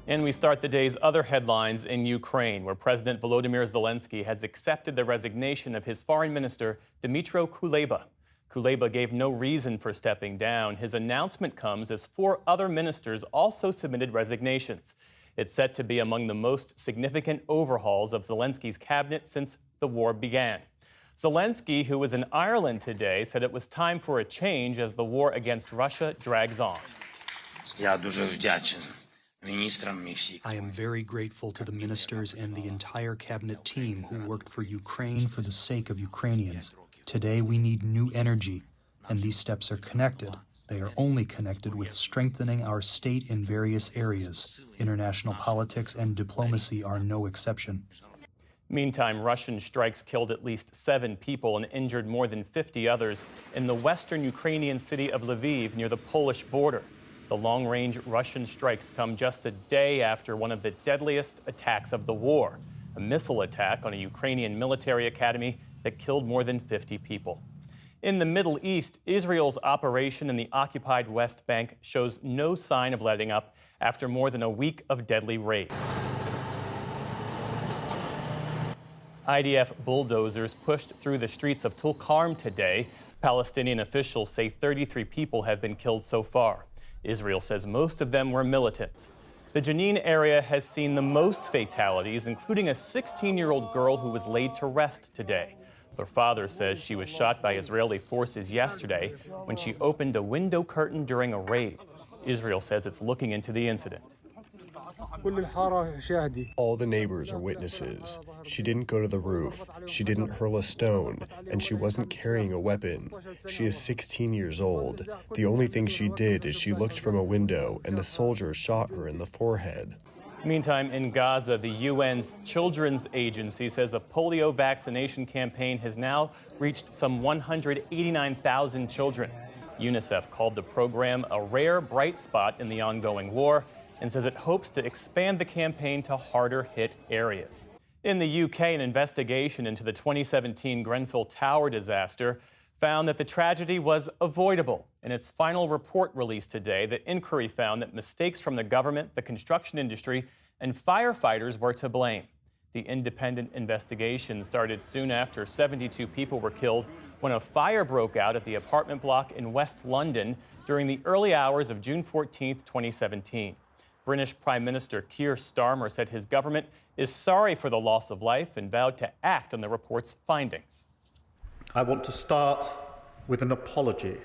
And we start the day's other headlines in Ukraine, where President Volodymyr Zelensky has accepted the resignation of his foreign minister, Dmytro Kuleba. Kuleba gave no reason for stepping down. His announcement comes as 4 other ministers also submitted resignations. It's set to be among the most significant overhauls of Zelensky's cabinet since the war began. Zelensky, who was in Ireland today, said it was time for a change as the war against Russia drags on. I am very grateful to the ministers and the entire cabinet team who worked for Ukraine for the sake of Ukrainians. Today we need new energy, and these steps are connected. They are only connected with strengthening our state in various areas. International politics and diplomacy are no exception. Meantime, Russian strikes killed at least 7 people and injured more than 50 others in the western Ukrainian city of Lviv near the Polish border. The long-range Russian strikes come just a day after one of the deadliest attacks of the war, a missile attack on a Ukrainian military academy that killed more than 50 people. In the Middle East, Israel's operation in the occupied West Bank shows no sign of letting up after more than a week of deadly raids. IDF bulldozers pushed through the streets of Tulkarm today. Palestinian officials say 33 people have been killed so far. Israel says most of them were militants. The Jenin area has seen the most fatalities, including a 16-year-old girl who was laid to rest today. Her father says she was shot by Israeli forces yesterday when she opened a window curtain during a raid. Israel says it's looking into the incident. All the neighbors are witnesses. She didn't go to the roof, she didn't hurl a stone, and she wasn't carrying a weapon. She is 16 years old. The only thing she did is she looked from a window and the soldier shot her in the forehead. Meantime, in Gaza, the UN's Children's Agency says a polio vaccination campaign has now reached some 189,000 children. UNICEF called the program a rare bright spot in the ongoing war and says it hopes to expand the campaign to harder-hit areas. In the UK, an investigation into the 2017 Grenfell Tower disaster found that the tragedy was avoidable. In its final report released today, the inquiry found that mistakes from the government, the construction industry, and firefighters were to blame. The independent investigation started soon after 72 people were killed when a fire broke out at the apartment block in West London during the early hours of June 14, 2017. British Prime Minister Keir Starmer said his government is sorry for the loss of life and vowed to act on the report's findings. I want to start with an apology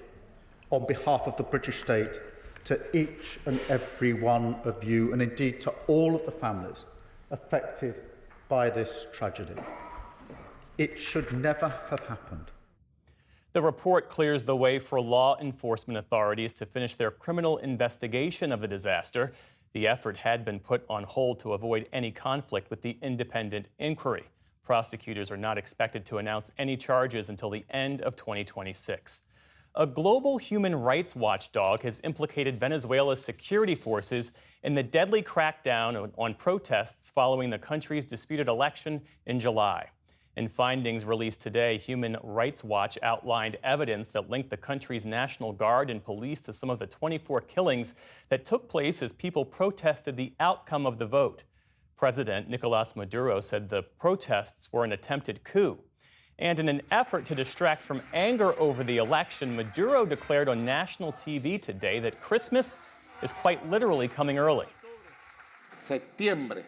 on behalf of the British state to each and every one of you, and indeed to all of the families affected by this tragedy. It should never have happened. The report clears the way for law enforcement authorities to finish their criminal investigation of the disaster. The effort had been put on hold to avoid any conflict with the independent inquiry. Prosecutors are not expected to announce any charges until the end of 2026. A global human rights watchdog has implicated Venezuela's security forces in the deadly crackdown on protests following the country's disputed election in July. In findings released today, Human Rights Watch outlined evidence that linked the country's National Guard and police to some of the 24 killings that took place as people protested the outcome of the vote. President Nicolas Maduro said the protests were an attempted coup. And in an effort to distract from anger over the election, Maduro declared on national TV today that Christmas is quite literally coming early. September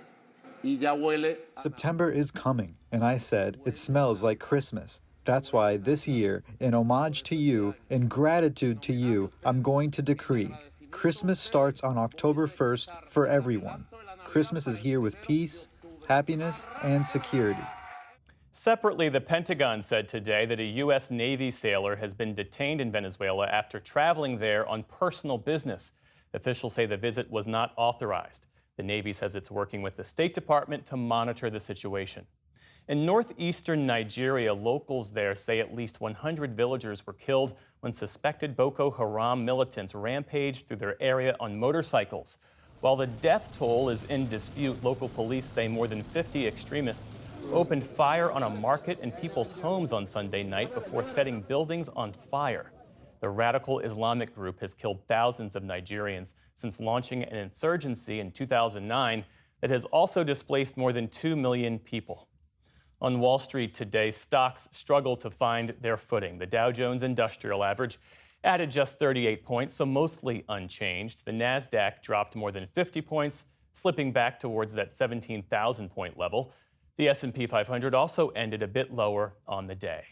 is coming, and I said, it smells like Christmas. That's why this year, in homage to you, in gratitude to you, I'm going to decree, Christmas starts on October 1st for everyone. Christmas is here with peace, happiness, and security. Separately, the Pentagon said today that a U.S. Navy sailor has been detained in Venezuela after traveling there on personal business. Officials say the visit was not authorized. The Navy says it's working with the State Department to monitor the situation. In northeastern Nigeria, locals there say at least 100 villagers were killed when suspected Boko Haram militants rampaged through their area on motorcycles. While the death toll is in dispute, local police say more than 50 extremists opened fire on a market and people's homes on Sunday night before setting buildings on fire. The radical Islamic group has killed thousands of Nigerians since launching an insurgency in 2009 that has also displaced more than 2 million people. On Wall Street today, stocks struggle to find their footing. The Dow Jones Industrial Average added just 38 points, so mostly unchanged. The Nasdaq dropped more than 50 points, slipping back towards that 17,000-point level. The S&P 500 also ended a bit lower on the day.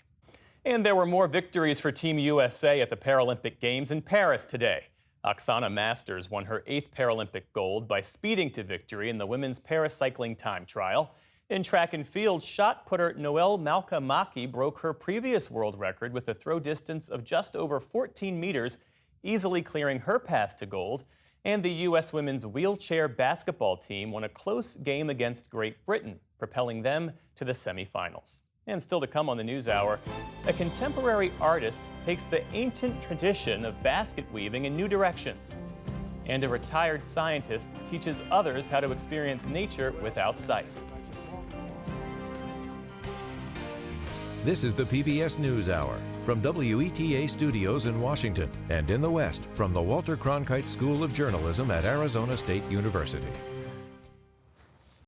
And there were more victories for Team USA at the Paralympic Games in Paris today. Oksana Masters won her 8th Paralympic gold by speeding to victory in the women's paracycling time trial. In track and field, shot putter Noelle Malka-Maki broke her previous world record with a throw distance of just over 14 meters, easily clearing her path to gold. And the U.S. women's wheelchair basketball team won a close game against Great Britain, propelling them to the semifinals. And still to come on the NewsHour, a contemporary artist takes the ancient tradition of basket weaving in new directions. And a retired scientist teaches others how to experience nature without sight. This is the PBS NewsHour from WETA Studios in Washington and in the West from the Walter Cronkite School of Journalism at Arizona State University.